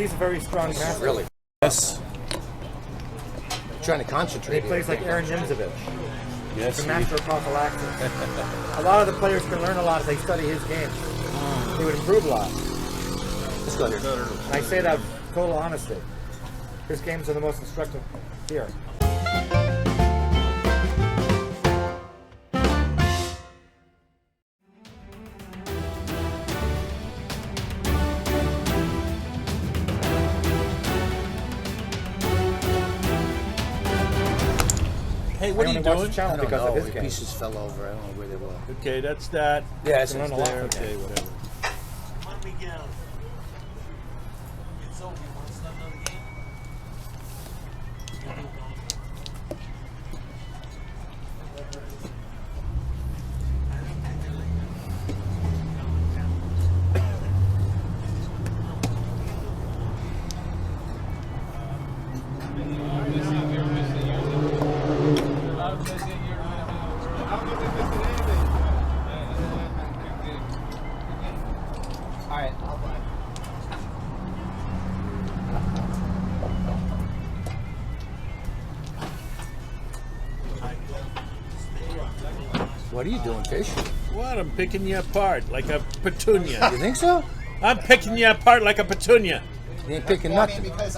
he's a very strong master. Really? Yes. Trying to concentrate. He plays like Aaron Nimzovich. Yes. He's a master of prophylaxis. A lot of the players can learn a lot if they study his game. He would improve a lot. Let's go here. And I say that with total honesty. His games are the most instructive here. Hey, what are you I only watch doing? the channel I don't because know. of his The game. pieces fell over. I don't know where they were. Okay, that's that. Yeah, it's Learn a lot there. from Okay, him. whatever. What are you doing, Fish? What? I'm picking you apart like a petunia. You think so? I'm picking you apart like a petunia. You ain't picking Well, I mean, nothing. because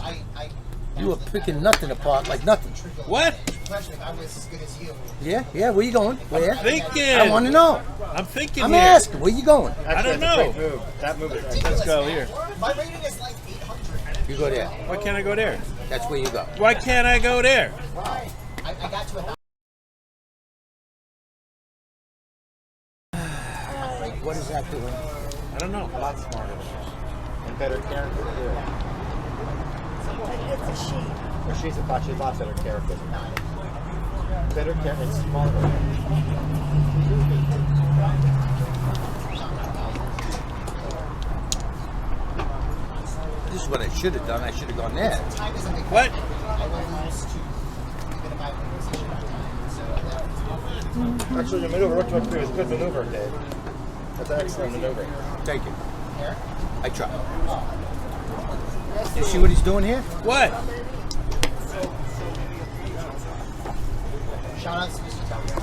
You were picking nothing apart like nothing. What? question if I was as good as you. Yeah. Where you going? Where? Thinking. I want to know. I'm thinking I'm here. asking. Where you going? I don't That's a know. great move. That move is Let's go here. My rating is like 800. You go there. Why can't I go there? That's where you go. Why can't I go there? I got to 1,000. What is that doing? I don't know. a lot smarter and better character too. It's a she. Or she's a lot better character. Better character and smarter. This is what I should have done. I should have gone there. Time is a big What? I will lose to even if I win position on time. So Actually, your maneuver looked like it was a good maneuver, Dave. That's an excellent maneuver. Thank you. Eric? I try. You see what he's doing here? What? Shout out to Mr. Tucker.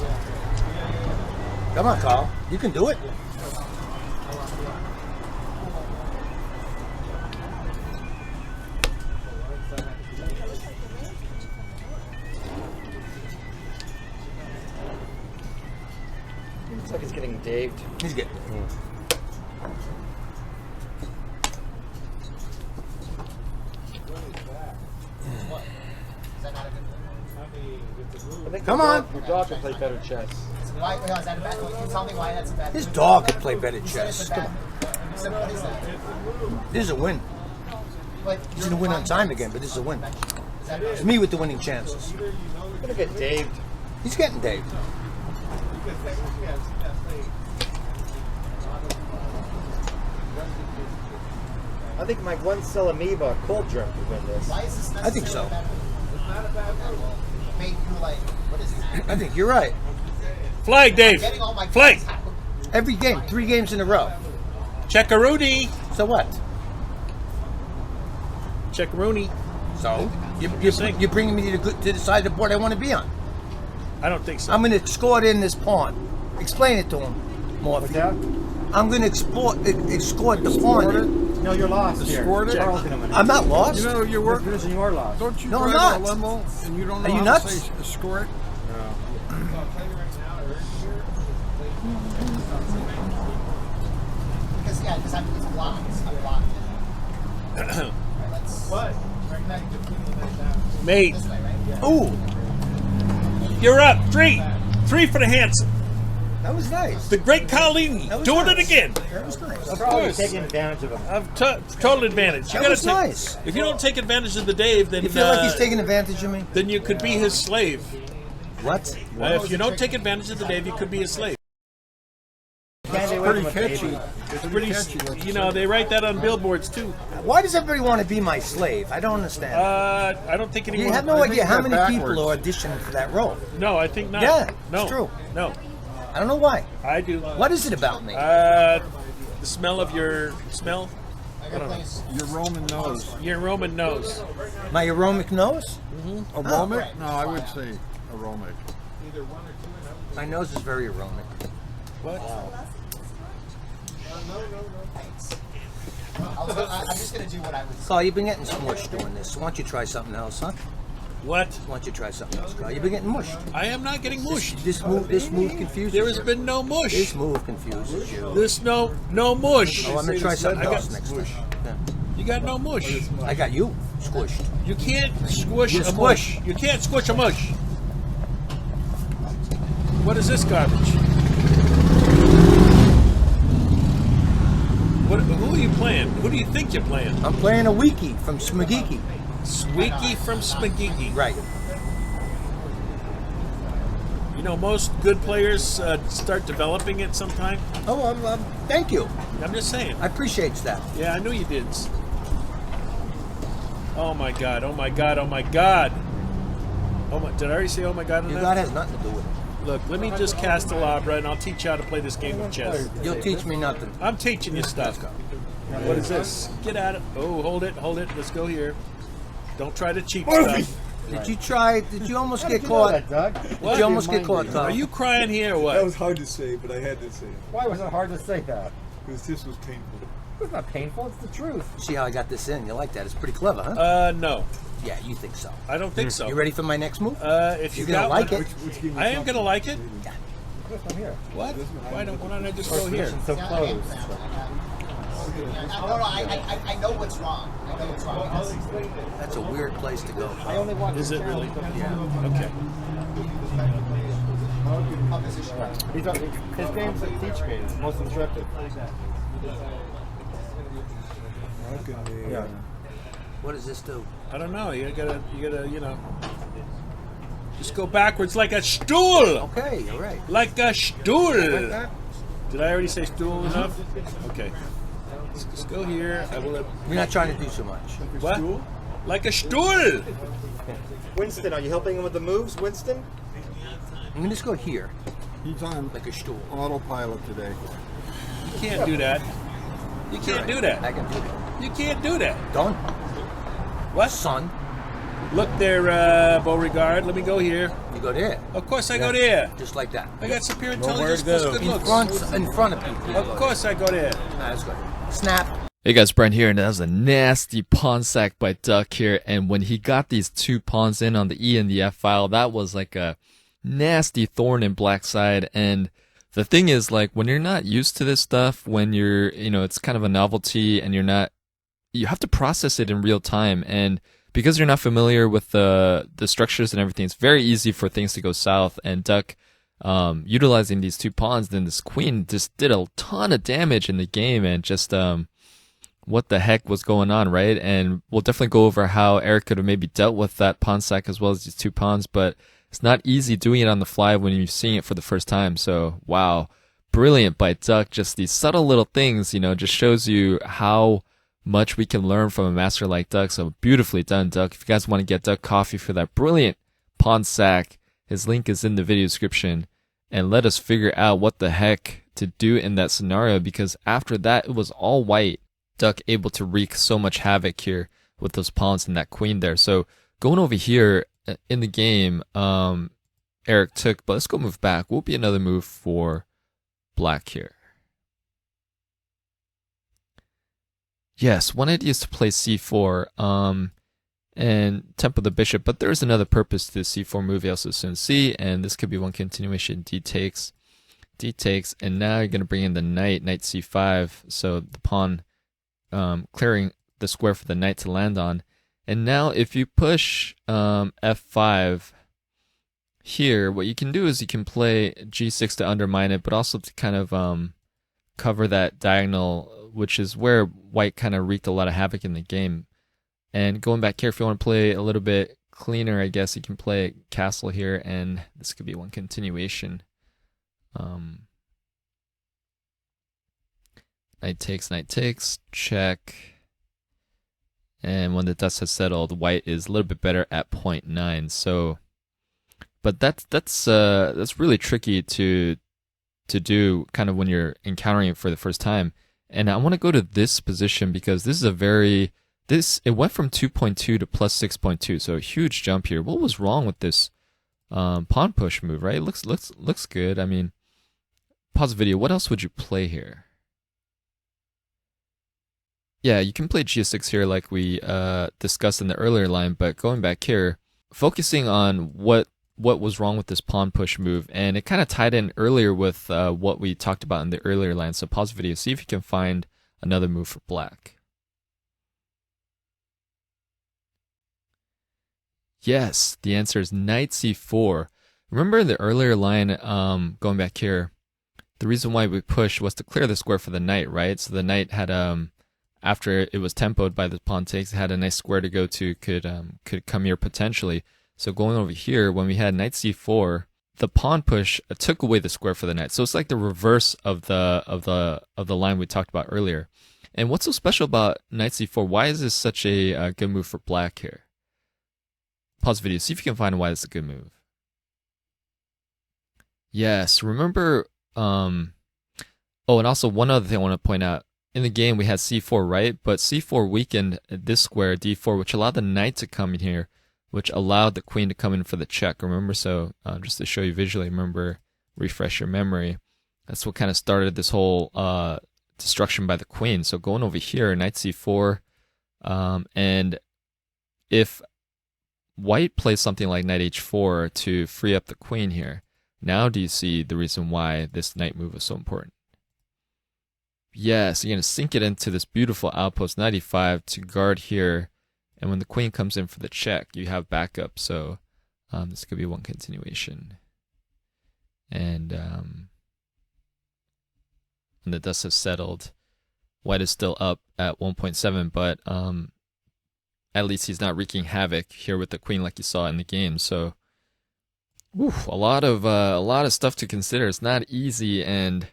Come on, Carl. You can do it. Looks like he's getting daved. He's getting. Is that not a good move? I think Come your on. dog- Your dog can play better chess. Why, is that a bad move? Can you tell me why that's a bad His move? dog could play better You said chess. it's a Come bad on. You said, what is that? This is a win. But This is a win on time again, but this is a win. It's me with the winning chances. You're gonna get daved. He's getting Dave. I think my one cell amoeba cold drink would win this. Why is this I think so. necessarily a bad move? Made you like, what is that? I think you're right. Flag, Dave. Getting all my Flag. points out. Every game, 3 games in a row. Check-a-rooney. So what? Check-a-rooney. So saying? you're bringing me to the side of the board I want to be on. I don't think so. I'm going to escort in this pawn. Explain it to him, Morphy. What's that? I'm going to escort the pawn in. No, you're lost here. Escort it? Charles gonna win it. I'm not lost. You know, you're This working. position, you are lost. Don't you No, I'm drive not. a limo and you don't know Are you how nuts? to say escort? Because it's blocked. I'm blocked. Alright, let's. What? Mate, This way, right? Ooh, you're up. 3. 3 for the handsome. that was nice. The great Carlini. That was Doing nice. it again. That was nice. Of Probably course. taking advantage of him. Of total advantage. You That gotta was take, nice. If you don't take advantage of the Dave, then You feel like he's taking advantage of me? then you could be his slave. What? If you don't take advantage of the Dave, you could be his slave. Can't stay away Pretty from a baby. catchy. It's pretty, catchy, what you you know, they write that on billboards too. Why does everybody want to be my slave? I don't understand. I don't think anyone. You have no I think idea how they're many people backwards. are auditioning for that role. No, I think not. Yeah, no, it's true. No, I don't know why. I do. What is it about me? The smell of your smell. I gotta play. Your Roman nose. Your Roman nose. My aromatic nose? Aromic? No, I would say aromic. My nose is very aromatic. What? Thanks. I'm just gonna do what I would say. Carl, you've been getting smushed doing this. Why don't you try something else, huh? What? Why don't you try something else, Carl? You've been getting mushed. I am not getting mushed. This move confuses There has you. been no mush. This move confuses you. There's no mush. Oh, I'm gonna try something I else got- next time. Yeah. You got no mush. I got you squished. You can't squish You a squish. mush. You can't squish a mush. What is this garbage? Who are you playing? Who do you think you're playing? I'm playing a wiki from Smagiki. Squeaky from Spaghetti. Right. You know, most good players start developing it sometime. Oh, thank you. I'm just saying. I appreciate that. Yeah, I knew you did. Oh my god, oh my god, oh my god. Oh my, did I already say oh my god Your enough? God has nothing to do with it. Look, let me just cast a Labra and I'll teach you how to play this game of chess. You'll teach me nothing. I'm teaching you stuff. What is this? Get at it. Oh, hold it, hold it. Let's go here. Don't try to cheat stuff. Did you almost get You know caught? that, Doug. Did you almost get caught, Carl? Are you crying here or what? That was hard to say, but I had to say it. Why was it hard to say that? Because this was painful. It's not painful. It's the truth. See how I got this in? You like that? It's pretty clever, huh? No. Yeah, you think so. I don't think so. You ready for my next move? If you You're gonna got like one, it. Which game I am gonna like it. Yes, I'm here. What? Why don't I just go here? Position so Yeah, I close. am that one. I know what's wrong. I know what's wrong. That's a weird place to go. I only watch Is the it channel. really? Yeah. Okay. Opposition. His game's a teach game. It's most instructive. Yeah. What does this do? I don't know. You gotta, you know, just go backwards like a stool. Okay, all right. Like a stool. Like that? Did I already say stool enough? Okay. Let's go here. I will. We're not trying to do so much. What? Like a stool. Winston, are you helping him with the moves, Winston? I'm gonna just go here, He's on like a stool. autopilot today. You can't do that. You can't do I that. can do that. You can't do that. Done. What? Son, Look there, Beauregard. Let me go here. you go there. Of course I go there. Just like that. I got superior Nowhere intelligence to plus go. good looks. In front of people. Of course I go there. That's good. Snap. Hey guys, Brent here, and that was a nasty pawn sack by Duck here, and when he got these two pawns in on the E and the F file, that was like a nasty thorn in Black's side, and the thing is, like, when you're not used to this stuff, when you're, it's kind of a novelty, and you have to process it in real time, and because you're not familiar with the structures and everything, it's very easy for things to go south, and Duck, utilizing these two pawns, then this queen just did a ton of damage in the game, and just, what the heck was going on, right? And we'll definitely go over how Eric could have maybe dealt with that pawn sack as well as these two pawns, but it's not easy doing it on the fly when you're seeing it for the first time. So, wow, brilliant by Duck. Just these subtle little things, just shows you how much we can learn from a master like Duck. So beautifully done, Duck. If you guys want to get Duck coffee for that brilliant pawn sack, his link is in the video description. And let us figure out what the heck to do in that scenario, because after that, it was all white. Duck able to wreak so much havoc here with those pawns and that queen there. So going over here in the game, Eric took, but let's go move back. Will be another move for Black here. Yes, one idea is to play c4 and tempo the bishop, but there is another purpose to the c4 move. You also soon see, and this could be one continuation. D takes, and now you're going to bring in the knight c5, so the pawn clearing the square for the knight to land on. And now if you push f5 here, what you can do is you can play g6 to undermine it, but also to kind of cover that diagonal, which is where white kind of wreaked a lot of havoc in the game. And going back here, if you want to play a little bit cleaner, I guess you can play castle here, and this could be one continuation. Knight takes, check. And when the dust has settled, white is a little bit better at 0.9. So, but that's really tricky to do kind of when you're encountering it for the first time. And I want to go to this position because this is it went from 2.2 to plus 6.2, so a huge jump here. What was wrong with this pawn push move, right? It looks good. I mean, pause the video. What else would you play here? Yeah, you can play G6 here like we discussed in the earlier line, but going back here, focusing on what was wrong with this pawn push move, and it kind of tied in earlier with what we talked about in the earlier line. So pause the video, see if you can find another move for black. Yes, the answer is knight c4. Remember in the earlier line, going back here, the reason why we pushed was to clear the square for the knight, right? So the knight had, after it was tempoed by the pawn takes, it had a nice square to go to, could come here potentially. So going over here, when we had knight c4, the pawn push took away the square for the knight. So it's like the reverse of the line we talked about earlier. And what's so special about knight c4? Why is this such a good move for black here? Pause the video, see if you can find why this is a good move. Yes, remember, oh, and also one other thing I want to point out. In the game, we had c4, right? But c4 weakened this square, d4, which allowed the knight to come in here, which allowed the queen to come in for the check. Remember, so just to show you visually, remember, refresh your memory. That's what kind of started this whole destruction by the queen. So going over here, knight c4, and if white plays something like knight h4 to free up the queen here, now do you see the reason why this knight move is so important? Yes, you're going to sink it into this beautiful outpost, knight e5, to guard here. And when the queen comes in for the check, you have backup. So this could be one continuation. And the dust has settled. White is still up at 1.7, but at least he's not wreaking havoc here with the queen like you saw in the game. So a lot of stuff to consider. It's not easy, and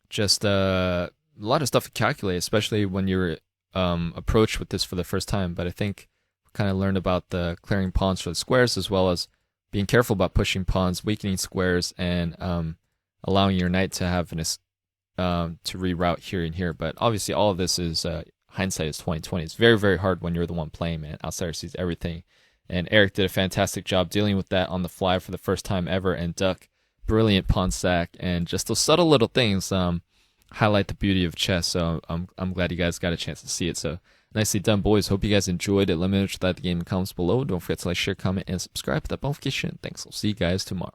just a lot of stuff to calculate, especially when you're approached with this for the first time. But I think we kind of learned about the clearing pawns for the squares, as well as being careful about pushing pawns, weakening squares, and allowing your knight to have to reroute here and here. But obviously, all of this is hindsight is 2020. It's very, very hard when you're the one playing, man. Outsider sees everything. And Eric did a fantastic job dealing with that on the fly for the first time ever. And Duck, brilliant pawn sack, and just those subtle little things highlight the beauty of chess. So I'm glad you guys got a chance to see it. So nicely done, boys. Hope you guys enjoyed it. Let me know what you thought of the game in the comments below. Don't forget to like, share, comment, and subscribe. Hit that notification. Thanks. I'll see you guys tomorrow.